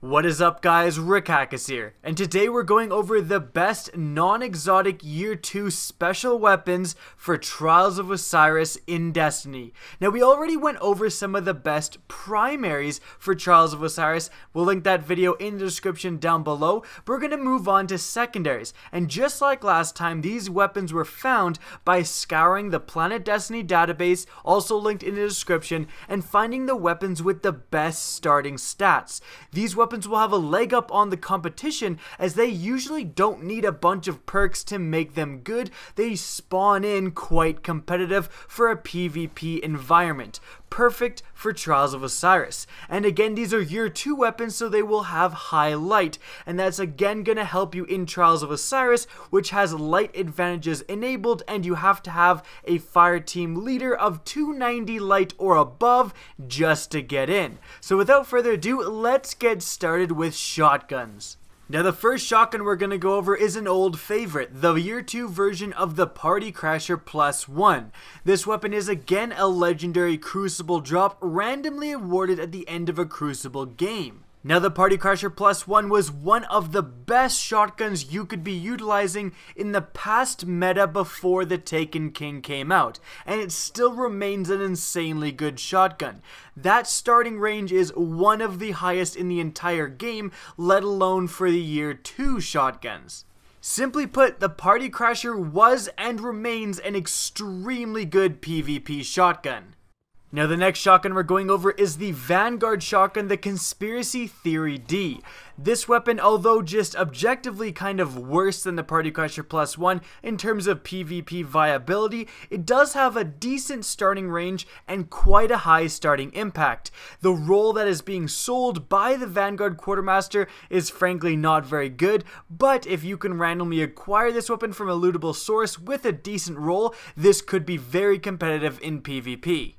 What is up guys, RHEI here, and today we're going over the best non-exotic Year 2 special weapons for Trials of Osiris in Destiny. Now we already went over some of the best primaries for Trials of Osiris, we'll link that video in the description down below, but we're going to move on to secondaries, and just like last time, these weapons were found by scouring the Planet Destiny database, also linked in the description, and finding the weapons with the best starting stats. These weapons will have a leg up on the competition as they usually don't need a bunch of perks to make them good. They spawn in quite competitive for a PvP environment. Perfect for Trials of Osiris. And again, these are Year 2 weapons, so they will have high light, and that's again going to help you in Trials of Osiris, which has light advantages enabled, and you have to have a fire team leader of 290 light or above just to get in. So without further ado, let's get started with shotguns. Now the first shotgun we're going to go over is an old favorite, the Year 2 version of the Party Crasher +1. This weapon is again a legendary Crucible drop randomly awarded at the end of a Crucible game. Now the Party Crasher +1 was one of the best shotguns you could be utilizing in the past meta before the Taken King came out, and it still remains an insanely good shotgun. That starting range is one of the highest in the entire game, let alone for the Year 2 shotguns. Simply put, the Party Crasher was and remains an extremely good PvP shotgun. Now the next shotgun we're going over is the Vanguard shotgun, the Conspiracy Theory D. This weapon, although just objectively kind of worse than the Party Crasher +1 in terms of PvP viability, it does have a decent starting range and quite a high starting impact. The role that is being sold by the Vanguard Quartermaster is frankly not very good, but if you can randomly acquire this weapon from a lootable source with a decent role, this could be very competitive in PvP.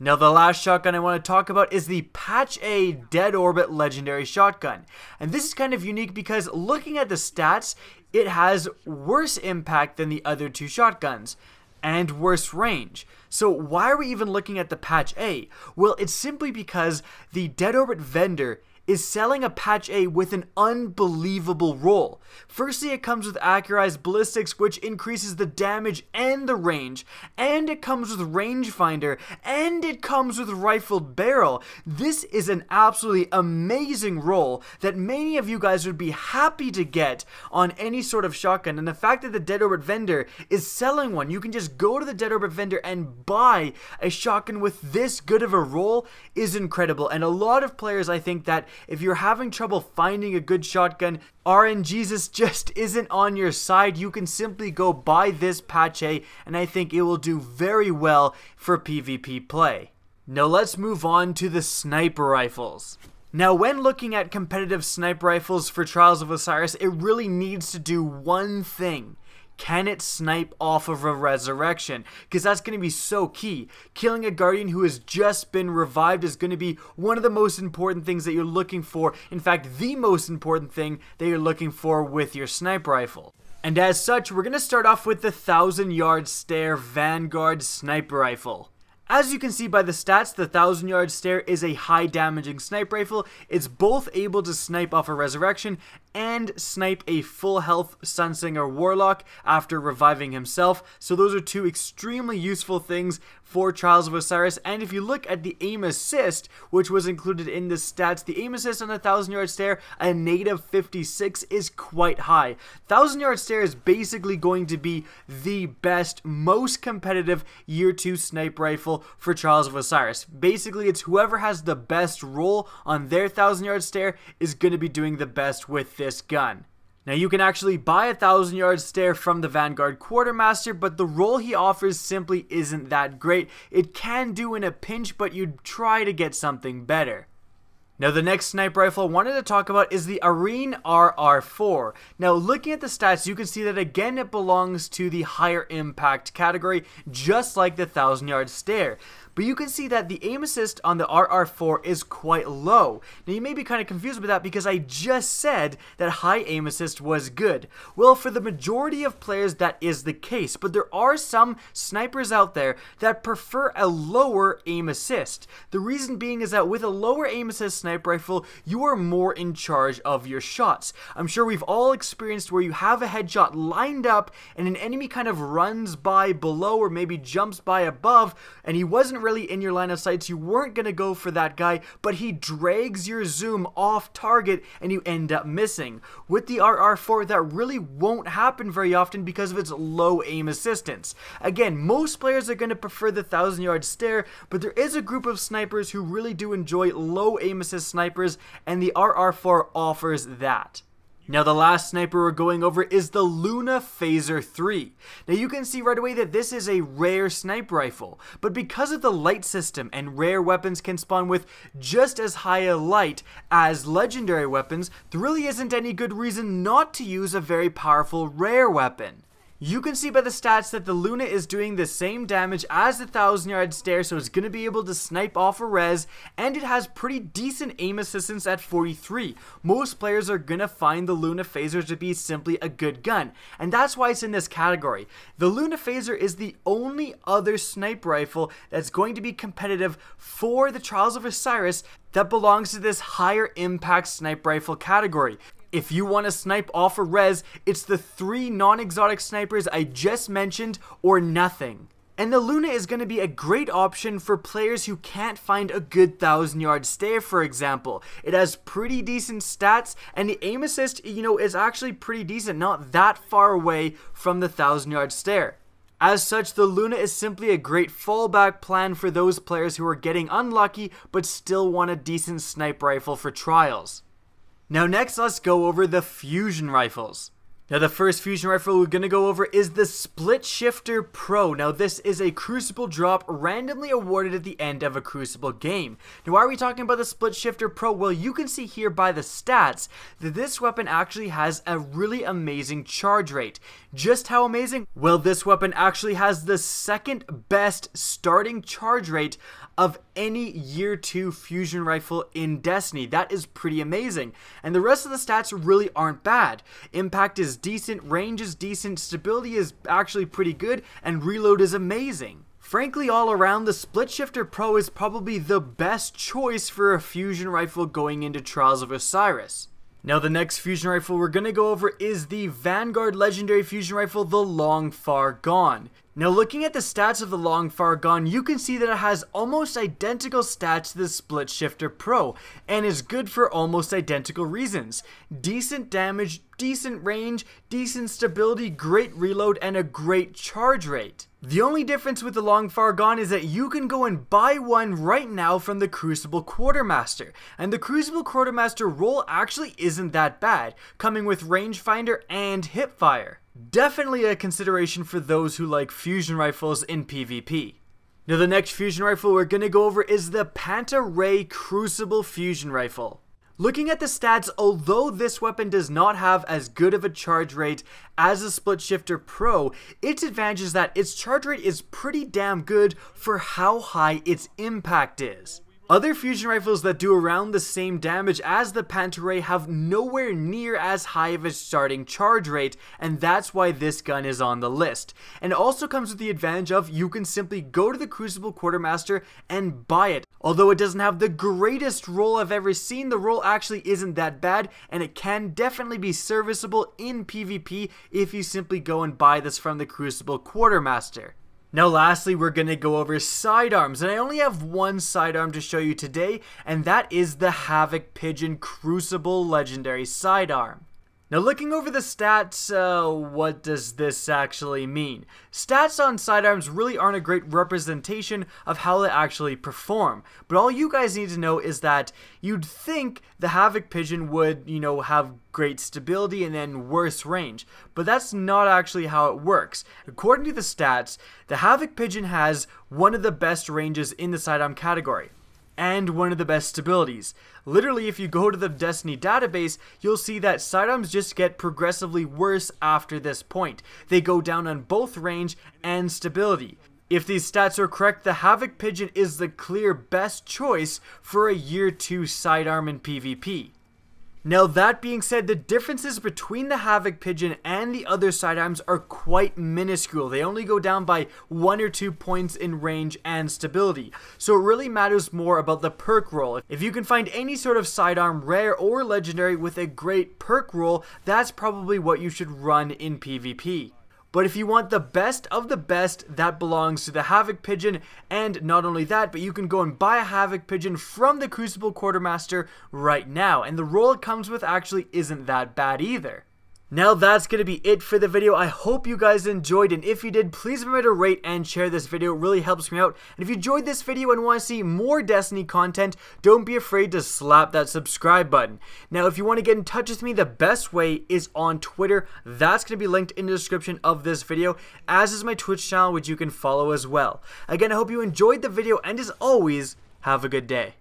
Now the last shotgun I want to talk about is the Patch A Dead Orbit Legendary Shotgun. And this is kind of unique because looking at the stats, it has worse impact than the other two shotguns and worse range. So why are we even looking at the Patch A? Well, it's simply because the Dead Orbit vendor is selling a Patch A with an unbelievable roll. Firstly, it comes with accurized ballistics, which increases the damage and the range, and it comes with rangefinder, and it comes with rifled barrel. This is an absolutely amazing roll that many of you guys would be happy to get on any sort of shotgun, and the fact that the Dead Orbit vendor is selling one, you can just go to the Dead Orbit vendor and buy a shotgun with this good of a roll, is incredible. And a lot of players, I think that if you're having trouble finding a good shotgun, RNGesus just isn't on your side, you can simply go buy this Patch A, and I think it will do very well for PvP play. Now let's move on to the sniper rifles. Now when looking at competitive sniper rifles for Trials of Osiris, it really needs to do one thing. Can it snipe off of a resurrection? Because that's going to be so key. Killing a guardian who has just been revived is going to be one of the most important things that you're looking for. In fact, the most important thing that you're looking for with your sniper rifle. And as such, we're going to start off with the 1000-yard stare Vanguard sniper rifle. As you can see by the stats, the 1000-yard stare is a high damaging sniper rifle. It's both able to snipe off a resurrection and snipe a full health Sunsinger Warlock after reviving himself. So those are two extremely useful things for Trials of Osiris. And if you look at the aim assist, which was included in the stats, the aim assist on the 1000-yard stare, a native 56, is quite high. 1000-yard stare is basically going to be the best, most competitive Year 2 sniper rifle for Trials of Osiris. Basically, it's whoever has the best roll on their 1000-yard stare is going to be doing the best with this gun. Now you can actually buy a 1000-yard stare from the Vanguard Quartermaster, but the roll he offers simply isn't that great. It can do in a pinch, but you'd try to get something better. Now the next sniper rifle I wanted to talk about is the EIRENE RR4. Now looking at the stats, you can see that again it belongs to the higher impact category, just like the 1000-yard stare. but you can see that the aim assist on the RR4 is quite low. Now you may be kind of confused with that because I just said that high aim assist was good. Well, for the majority of players that is the case, but there are some snipers out there that prefer a lower aim assist. The reason being is that with a lower aim assist sniper rifle, you are more in charge of your shots. I'm sure we've all experienced where you have a headshot lined up and an enemy kind of runs by below or maybe jumps by above and he wasn't really in your line of sight, so you weren't going to go for that guy, but he drags your zoom off target and you end up missing. With the RR4, that really won't happen very often because of its low aim assistance. Again, most players are going to prefer the 1,000-yard stare, but there is a group of snipers who really do enjoy low aim assist snipers, and the RR4 offers that. Now the last sniper we're going over is the Luna PHASAR 3. Now you can see right away that this is a rare sniper rifle, but because of the light system and rare weapons can spawn with just as high a light as legendary weapons, there really isn't any good reason not to use a very powerful rare weapon. You can see by the stats that the Luna is doing the same damage as the 1,000-yard stare, so it's going to be able to snipe off a res, and it has pretty decent aim assistance at 43. Most players are going to find the Luna PHASAR to be simply a good gun, and that's why it's in this category. The Luna PHASAR is the only other sniper rifle that's going to be competitive for the Trials of Osiris that belongs to this higher impact sniper rifle category. If you want to snipe off a res, it's the 3 non-exotic snipers I just mentioned or nothing. And the Luna is going to be a great option for players who can't find a good 1,000-yard stare, for example. It has pretty decent stats, and the aim assist, is actually pretty decent, not that far away from the 1,000-yard stare. As such, the Luna is simply a great fallback plan for those players who are getting unlucky but still want a decent sniper rifle for trials. Now next, let's go over the fusion rifles. Now the first fusion rifle we're going to go over is the Split Shifter Pro. Now this is a Crucible drop randomly awarded at the end of a Crucible game. Now why are we talking about the Split Shifter Pro? Well, you can see here by the stats that this weapon actually has a really amazing charge rate. Just how amazing? Well, this weapon actually has the second best starting charge rate of any Year 2 fusion rifle in Destiny. That is pretty amazing. And the rest of the stats really aren't bad. Impact is decent, range is decent, stability is actually pretty good, and reload is amazing. Frankly, all around, the Split Shifter Pro is probably the best choice for a fusion rifle going into Trials of Osiris. Now the next fusion rifle we're going to go over is the Vanguard Legendary Fusion Rifle, the Long Far Gone. Now looking at the stats of the Long Far Gone, you can see that it has almost identical stats to the Split Shifter Pro, and is good for almost identical reasons. Decent damage, decent range, decent stability, great reload, and a great charge rate. The only difference with the Long Far Gone is that you can go and buy one right now from the Crucible Quartermaster, and the Crucible Quartermaster roll actually isn't that bad, coming with rangefinder and hipfire. Definitely a consideration for those who like fusion rifles in PvP. Now the next fusion rifle we're going to go over is the PANTA RHEI Crucible Fusion Rifle. Looking at the stats, although this weapon does not have as good of a charge rate as the Split Shifter Pro, its advantage is that its charge rate is pretty damn good for how high its impact is. Other fusion rifles that do around the same damage as the PANTA RHEI have nowhere near as high of a starting charge rate, and that's why this gun is on the list. And it also comes with the advantage of you can simply go to the Crucible Quartermaster and buy it. Although it doesn't have the greatest roll I've ever seen, the roll actually isn't that bad, and it can definitely be serviceable in PvP if you simply go and buy this from the Crucible Quartermaster. Now lastly, we're going to go over sidearms, and I only have one sidearm to show you today, and that is the HAVOC PIGEON Crucible Legendary Sidearm. Now looking over the stats, what does this actually mean? Stats on sidearms really aren't a great representation of how they actually perform, but all you guys need to know is that you'd think the HAVOC PIGEON would, have great stability and then worse range, but that's not actually how it works. According to the stats, the HAVOC PIGEON has one of the best ranges in the sidearm category, and one of the best stabilities. Literally, if you go to the Destiny database, you'll see that sidearms just get progressively worse after this point. They go down on both range and stability. If these stats are correct, the HAVOC Pigeon is the clear best choice for a Year 2 sidearm in PvP. Now that being said, the differences between the HAVOC Pigeon and the other sidearms are quite minuscule. They only go down by 1 or 2 points in range and stability. So it really matters more about the perk roll. If you can find any sort of sidearm, rare or legendary, with a great perk roll, that's probably what you should run in PvP. But if you want the best of the best, that belongs to the HAVOC Pigeon, and not only that, but you can go and buy a HAVOC Pigeon from the Crucible Quartermaster right now, and the roll it comes with actually isn't that bad either. Now that's going to be it for the video. I hope you guys enjoyed, and if you did, please remember to rate and share this video. It really helps me out. And if you enjoyed this video and want to see more Destiny content, don't be afraid to slap that subscribe button. Now if you want to get in touch with me, the best way is on Twitter. That's going to be linked in the description of this video, as is my Twitch channel, which you can follow as well. Again, I hope you enjoyed the video, and as always, have a good day.